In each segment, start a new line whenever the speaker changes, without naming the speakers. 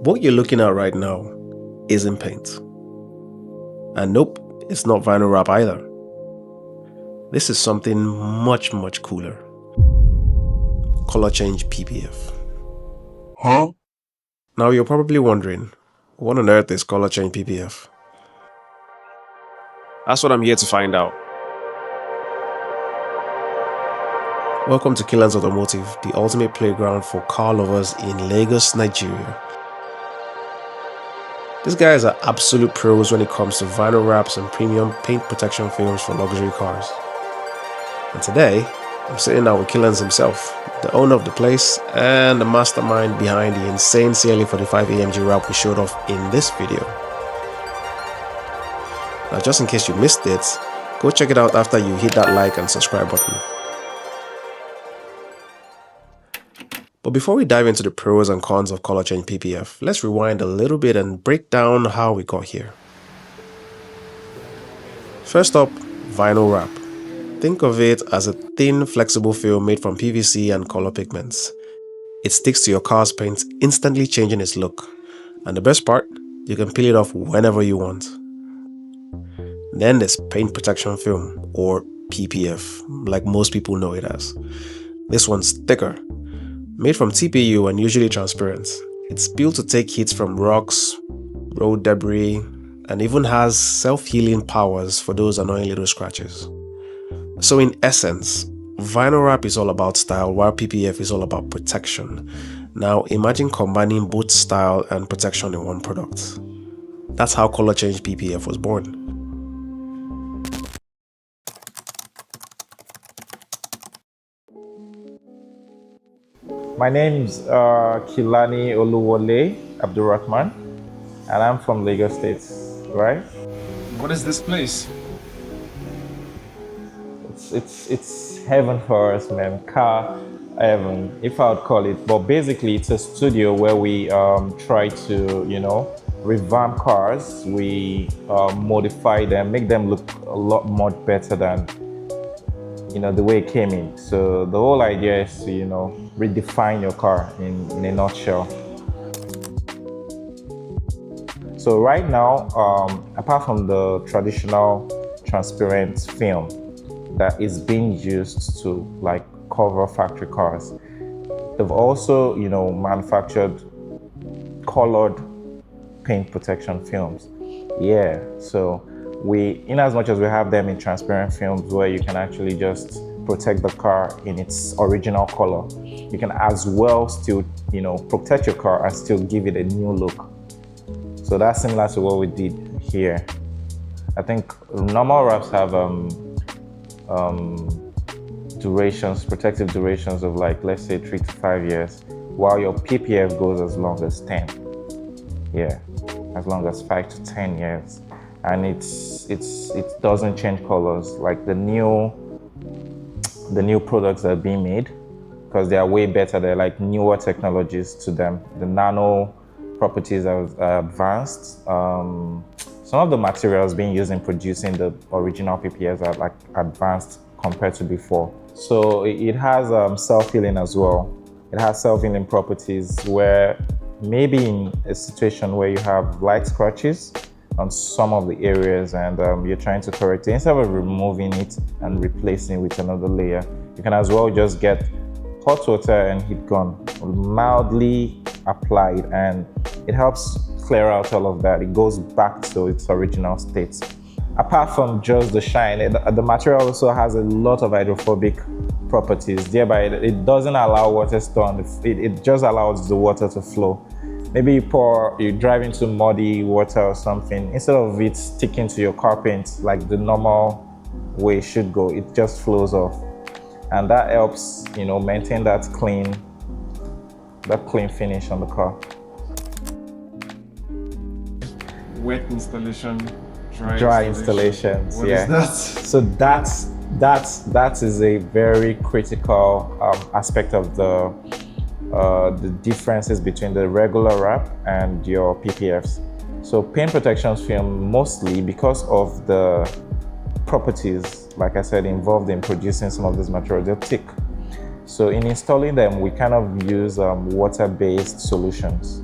What you're looking at right now isn't paint. And nope, it's not vinyl wrap either. This is something much cooler. Colour Change PPF.
Huh?
Now you're probably wondering, what on earth is Colour Change PPF? That's what I'm here to find out. Welcome to Killan's Automotive, the ultimate playground for car lovers in Lagos, Nigeria. These guys are absolute pros when it comes to vinyl wraps and premium paint protection films for luxury cars. And today, I'm sitting down with Killan's himself, the owner of the place and the mastermind behind the insane CLA45 AMG wrap we showed off in this video. Now just in case you missed it, go check it out after you hit that like and subscribe button. But before we dive into the pros and cons of Colour Change PPF, let's rewind a little bit and break down how we got here. First up, vinyl wrap. Think of it as a thin, flexible film made from PVC and color pigments. It sticks to your car's paint, instantly changing its look. And the best part, you can peel it off whenever you want. Then there's paint protection film, or PPF, like most people know it as. This one's thicker. Made from TPU and usually transparent, it's built to take hits from rocks, road debris, and even has self-healing powers for those annoying little scratches. So in essence, vinyl wrap is all about style while PPF is all about protection. Now imagine combining both style and protection in one product. That's how Colour Change PPF was born.
My name's Kilani Oluwole Abdurrahman, and I'm from Lagos State, right?
What is this place?
It's heaven for us, man. Car heaven, if I would call it. But basically, it's a studio where we try to, revamp cars. We modify them, make them look a lot more better than the way it came in. So the whole idea is to, redefine your car in a nutshell. So right now, apart from the traditional transparent film that is being used to cover factory cars, they've also, manufactured colored paint protection films. Yeah, so in as much as we have them in transparent films where you can actually just protect the car in its original color, you can as well still, protect your car and still give it a new look. So that's similar to what we did here. I think normal wraps have protective durations of let's say 3 to 5 years, while your PPF goes as long as 10. Yeah, as long as 5 to 10 years. And it doesn't change colors like the new products that are being made, because they are way better. They're like newer technologies to them. The nano properties are advanced. Some of the materials being used in producing the original PPFs are advanced compared to before. So it has self-healing as well. It has self-healing properties where maybe in a situation where you have light scratches on some of the areas and you're trying to correct it, instead of removing it and replacing it with another layer, you can as well just get hot water and heat gun mildly applied, and it helps clear out all of that. It goes back to its original state. Apart from just the shine, the material also has a lot of hydrophobic properties. Thereby, it doesn't allow water storm. It just allows the water to flow. Maybe you drive into muddy water or something, instead of it sticking to your car paint like the normal way it should go, it just flows off. And that helps, maintain that clean finish on the car.
Wet installation,
dry installations.
What
yeah.
is that?
So that is a very critical aspect of the differences between the regular wrap and your PPFs. So paint protection film, mostly because of the properties, like I said, involved in producing some of these materials, they're thick. So in installing them, we kind of use water-based solutions.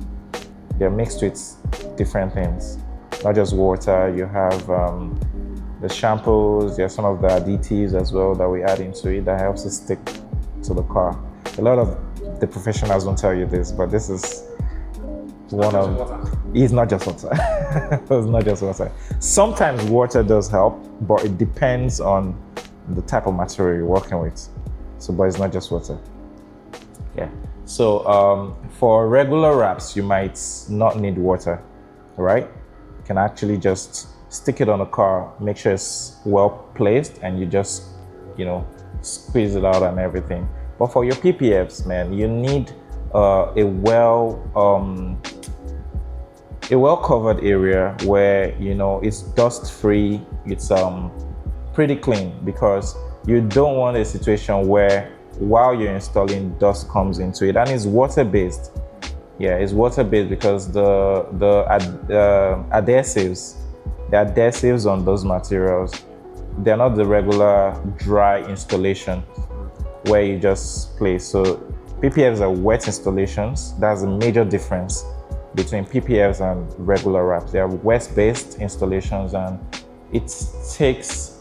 they're mixed with different things, not just water. You have the shampoos, there's some of the additives as well that we add into it that helps it stick to the car. A lot of the professionals won't tell you this, but this is one of, it's not just water. It's not just water. Sometimes water does help, but it depends on the type of material you're working with. So, but it's not just water. Yeah. So for regular wraps, you might not need water, right? You can actually just stick it on the car, make sure it's well placed, and you just, squeeze it out and everything. But for your PPFs, man, you need a well covered area where it's dust free, it's pretty clean, because you don't want a situation where while you're installing dust comes into it. And it's water based. Yeah, it's water based because the adhesives on those materials, they're not the regular dry installation where you just place. So PPFs are wet installations. That's a major difference between PPFs and regular wraps. They are wet-based installations, and it takes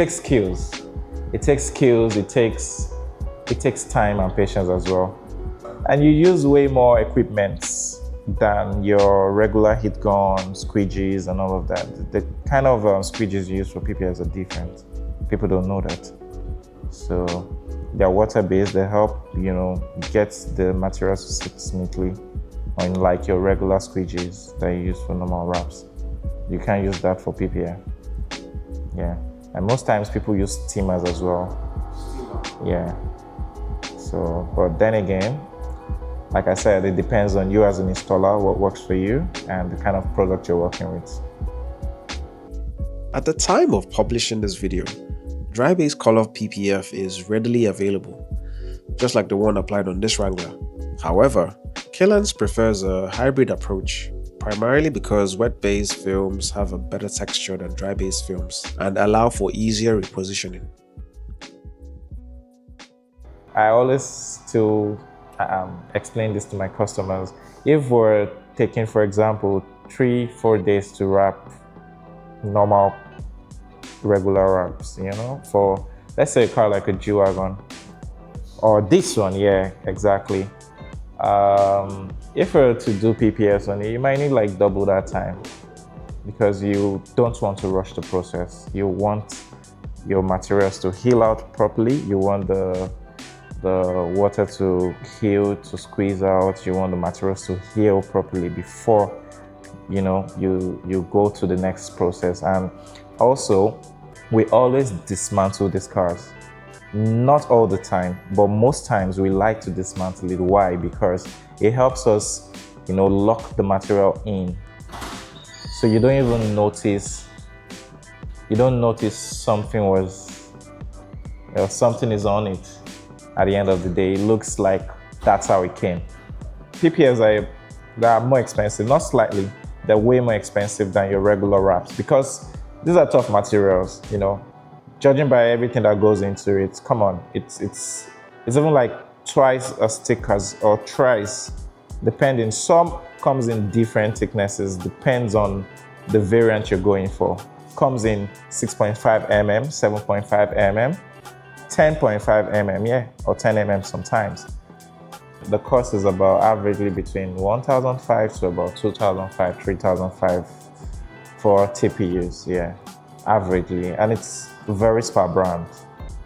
skills. It takes time and patience as well. And you use way more equipment than your regular heat gun, squeegees, and all of that. The kind of squeegees you use for PPFs are different. People don't know that. So they're water-based. They help, get the materials to stick smoothly, unlike your regular squeegees that you use for normal wraps. You can't use that for PPF. Yeah. And most times people use steamers as well. Yeah. So, but then again, like I said, it depends on you as an installer, what works for you, and the kind of product you're working with.
At the time of publishing this video, dry-base Color PPF is readily available, just like the one applied on this Wrangler. However, Killens prefers a hybrid approach, primarily because wet-based films have a better texture than dry-based films and allow for easier repositioning.
I always still explain this to my customers. If we're taking, for example, 3-4 days to wrap normal regular wraps, for, let's say, a car like a G-Wagon or this one, yeah, exactly. If we're to do PPS on it, you might need like double that time, because you don't want to rush the process. You want your materials to heal out properly. You want the water to heal, to squeeze out. You want the materials to heal properly before you go to the next process. And also, we always dismantle these cars. Not all the time, but most times we like to dismantle it. Why? Because it helps us, lock the material in. So you don't even notice, something is on it. At the end of the day, it looks like that's how it came. PPFs are more expensive, not slightly, they're way more expensive than your regular wraps, because these are tough materials, Judging by everything that goes into it, come on, it's even like twice as thick or thrice, depending. Some comes in different thicknesses, depends on the variant you're going for. Comes in 6.5 mm, 7.5 mm, 10.5 mm, yeah, or 10 mm sometimes. The cost is about averagely between 1,500 to about 2,500, 3,500 for TPUs, yeah, averagely. And it's very spa brand.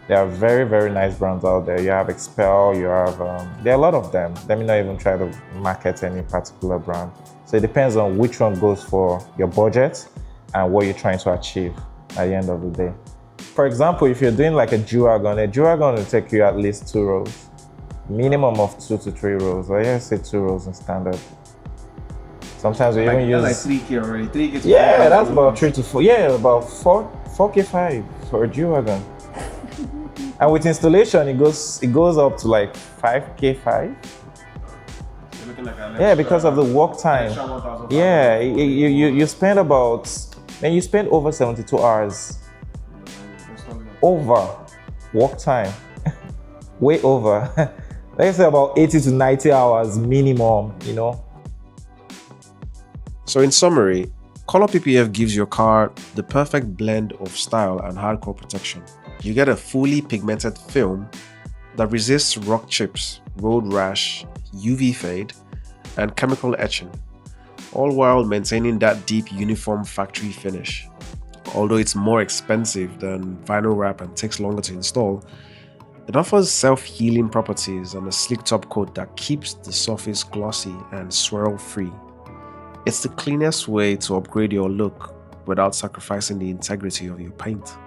There are very, very nice brands out there. You have Expel, you have, there are a lot of them. Let me not even try to market any particular brand. So it depends on which one goes for your budget and what you're trying to achieve at the end of the day. For example, if you're doing like a G-Wagon will take you at least 2 rows. Minimum of 2 to 3 rows. I just say 2 rows in standard. Sometimes we even use
like 3K already. 3K to
yeah, that's about 3 to 4. Yeah, about 4K5 for a G-Wagon. And with installation, it goes up to like 5K5.
You're looking like an
Yeah, because of the work time. Yeah, you spend you spend over 72 hours over work time. Way over. Let's say about 80 to 90 hours minimum,
So in summary, Color PPF gives your car the perfect blend of style and hardcore protection. You get a fully pigmented film that resists rock chips, road rash, UV fade, and chemical etching, all while maintaining that deep uniform factory finish. Although it's more expensive than vinyl wrap and takes longer to install, it offers self-healing properties and a slick top coat that keeps the surface glossy and swirl-free. It's the cleanest way to upgrade your look without sacrificing the integrity of your paint.